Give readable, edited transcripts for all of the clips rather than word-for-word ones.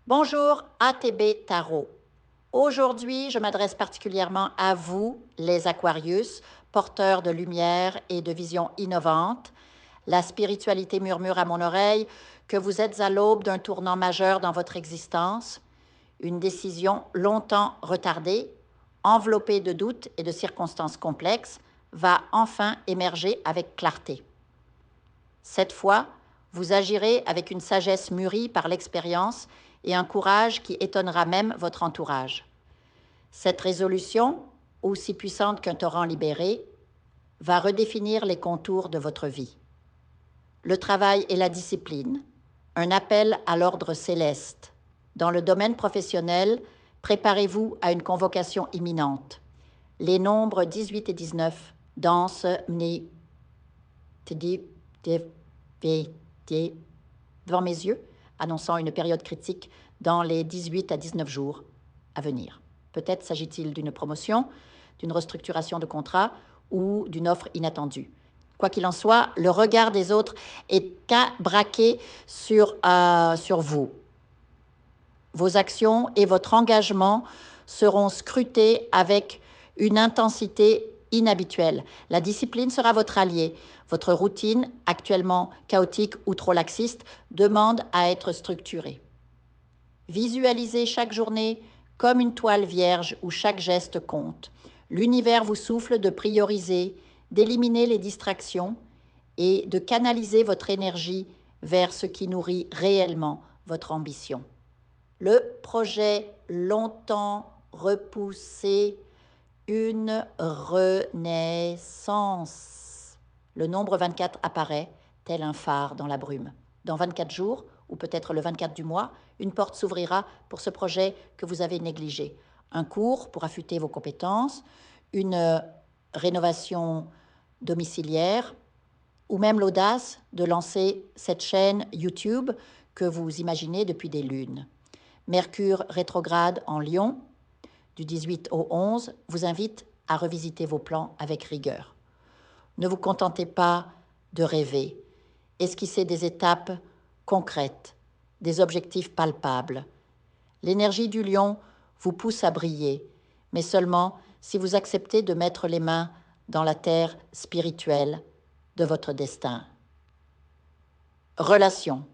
Bonjour, ATB Tarot. Aujourd'hui, je m'adresse particulièrement à vous, les Aquarius, porteurs de lumière et de visions innovantes. La spiritualité murmure à mon oreille que vous êtes à l'aube d'un tournant majeur dans votre existence, une décision longtemps retardée, enveloppée de doutes et de circonstances complexes, va enfin émerger avec clarté. Cette fois, vous agirez avec une sagesse mûrie par l'expérience et un courage qui étonnera même votre entourage. Cette résolution, aussi puissante qu'un torrent libéré, va redéfinir les contours de votre vie. Le travail et la discipline, un appel à l'ordre céleste. Dans le domaine professionnel, préparez-vous à une convocation imminente. Les nombres 18 et 19 dansent devant mes yeux, annonçant une période critique dans les 18 à 19 jours à venir. Peut-être s'agit-il d'une promotion, d'une restructuration de contrat ou d'une offre inattendue. Quoi qu'il en soit, le regard des autres est braqué sur vous. Vos actions et votre engagement seront scrutés avec une intensité inhabituelle. La discipline sera votre allié. Votre routine, actuellement chaotique ou trop laxiste, demande à être structurée. Visualisez chaque journée comme une toile vierge où chaque geste compte. L'univers vous souffle de prioriser, d'éliminer les distractions et de canaliser votre énergie vers ce qui nourrit réellement votre ambition. Le projet longtemps repoussé, une renaissance. Le nombre 24 apparaît tel un phare dans la brume. Dans 24 jours, ou peut-être le 24 du mois, une porte s'ouvrira pour ce projet que vous avez négligé. Un cours pour affûter vos compétences, une rénovation domiciliaire, ou même l'audace de lancer cette chaîne YouTube que vous imaginez depuis des lunes. Mercure rétrograde en Lion, du 18 au 11, vous invite à revisiter vos plans avec rigueur. Ne vous contentez pas de rêver. Esquissez des étapes concrètes, des objectifs palpables. L'énergie du lion vous pousse à briller, mais seulement si vous acceptez de mettre les mains dans la terre spirituelle de votre destin. Relations,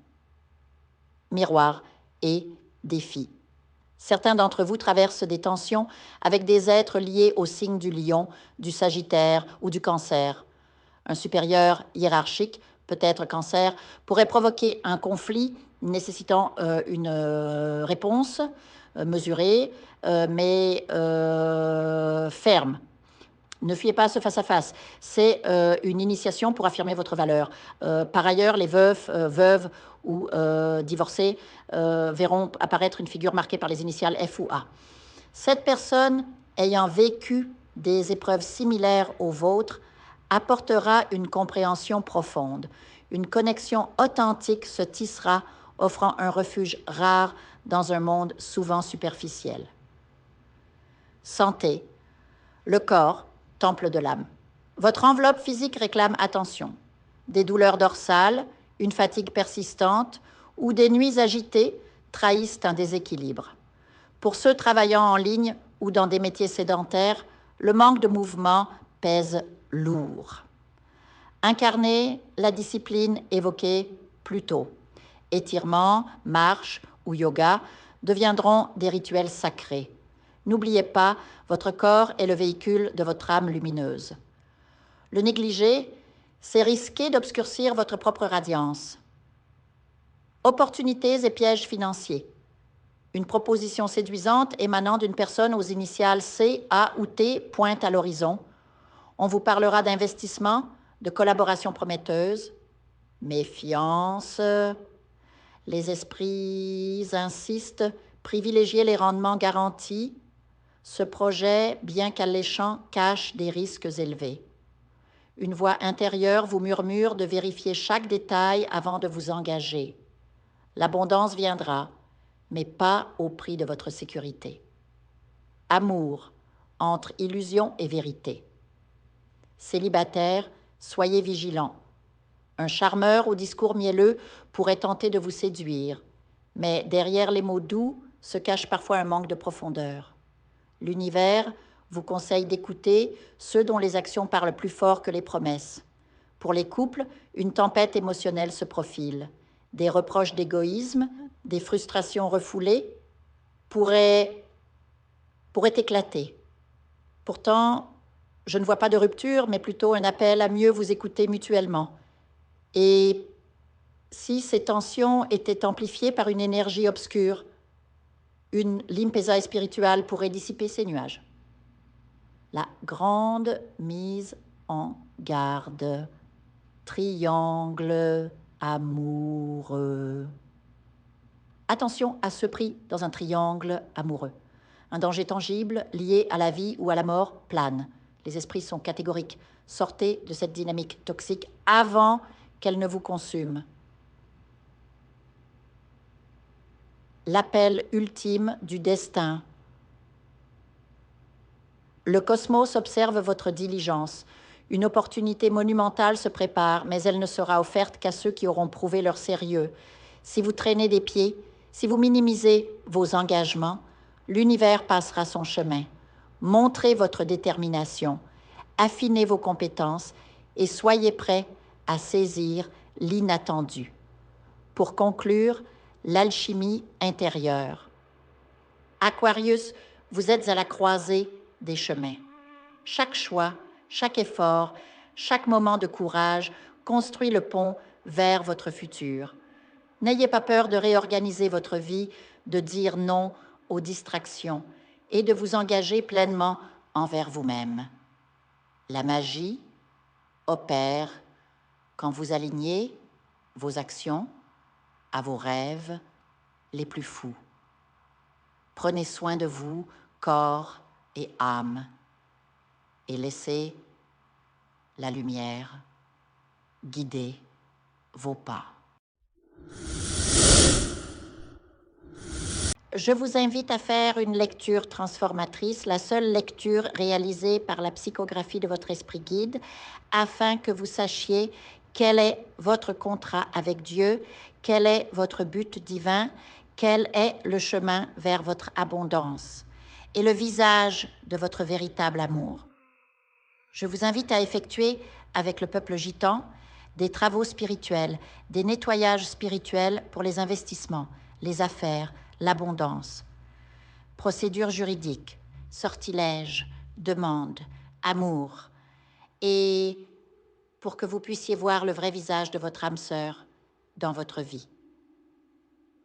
miroir et défis. Certains d'entre vous traversent des tensions avec des êtres liés au signe du lion, du sagittaire ou du cancer. Un supérieur hiérarchique, peut-être cancer, pourrait provoquer un conflit nécessitant une réponse mesurée, mais ferme. Ne fuyez pas ce face-à-face. C'est une initiation pour affirmer votre valeur. Par ailleurs, les veufs, veuves ou divorcés verront apparaître une figure marquée par les initiales F ou A. Cette personne ayant vécu des épreuves similaires aux vôtres apportera une compréhension profonde. Une connexion authentique se tissera, offrant un refuge rare dans un monde souvent superficiel. Santé. Le corps, temple de l'âme. Votre enveloppe physique réclame attention. Des douleurs dorsales, une fatigue persistante ou des nuits agitées trahissent un déséquilibre. Pour ceux travaillant en ligne ou dans des métiers sédentaires, le manque de mouvement pèse lourd. Incarnez la discipline évoquée plus tôt. Étirements, marche ou yoga deviendront des rituels sacrés. N'oubliez pas, votre corps est le véhicule de votre âme lumineuse. Le négliger, c'est risquer d'obscurcir votre propre radiance. Opportunités et pièges financiers. Une proposition séduisante émanant d'une personne aux initiales C, A ou T pointe à l'horizon. On vous parlera d'investissement, de collaboration prometteuse. Méfiance. Les esprits insistent, privilégiez les rendements garantis. Ce projet, bien qu'alléchant, cache des risques élevés. Une voix intérieure vous murmure de vérifier chaque détail avant de vous engager. L'abondance viendra, mais pas au prix de votre sécurité. Amour, entre illusion et vérité. Célibataire, soyez vigilants. Un charmeur au discours mielleux pourrait tenter de vous séduire. Mais derrière les mots doux se cache parfois un manque de profondeur. L'univers vous conseille d'écouter ceux dont les actions parlent plus fort que les promesses. Pour les couples, une tempête émotionnelle se profile. Des reproches d'égoïsme, des frustrations refoulées pourraient éclater. Pourtant, je ne vois pas de rupture, mais plutôt un appel à mieux vous écouter mutuellement. Et si ces tensions étaient amplifiées par une énergie obscure, une limpeza spirituelle pourrait dissiper ces nuages. La grande mise en garde. Triangle amoureux. Attention à ce pris dans un triangle amoureux. Un danger tangible lié à la vie ou à la mort plane. Les esprits sont catégoriques. Sortez de cette dynamique toxique avant qu'elle ne vous consume. L'appel ultime du destin. Le cosmos observe votre diligence. Une opportunité monumentale se prépare, mais elle ne sera offerte qu'à ceux qui auront prouvé leur sérieux. Si vous traînez des pieds, si vous minimisez vos engagements, l'univers passera son chemin. Montrez votre détermination, affinez vos compétences et soyez prêts à saisir l'inattendu. Pour conclure, l'alchimie intérieure. Aquarius, vous êtes à la croisée des chemins. Chaque choix, chaque effort, chaque moment de courage construit le pont vers votre futur. N'ayez pas peur de réorganiser votre vie, de dire non aux distractions et de vous engager pleinement envers vous-même. La magie opère quand vous alignez vos actions à vos rêves les plus fous. Prenez soin de vous, corps et âme, et laissez la lumière guider vos pas. Je vous invite à faire une lecture transformatrice, la seule lecture réalisée par la psychographie de votre esprit guide, afin que vous sachiez quel est votre contrat avec Dieu, quel est votre but divin, quel est le chemin vers votre abondance et le visage de votre véritable amour. Je vous invite à effectuer avec le peuple gitan des travaux spirituels, des nettoyages spirituels pour les investissements, les affaires, l'abondance. Procédures juridiques, sortilèges, demandes, amour. Et pour que vous puissiez voir le vrai visage de votre âme sœur dans votre vie.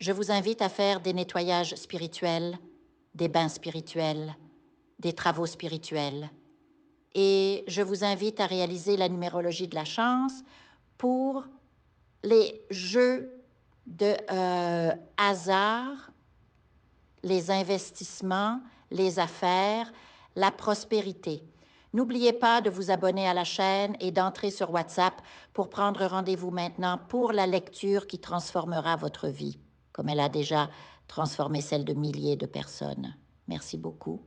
Je vous invite à faire des nettoyages spirituels, des bains spirituels, des travaux spirituels. Et je vous invite à réaliser la numérologie de la chance pour les jeux de hasard, les investissements, les affaires, la prospérité. N'oubliez pas de vous abonner à la chaîne et d'entrer sur WhatsApp pour prendre rendez-vous maintenant pour la lecture qui transformera votre vie, comme elle a déjà transformé celle de milliers de personnes. Merci beaucoup.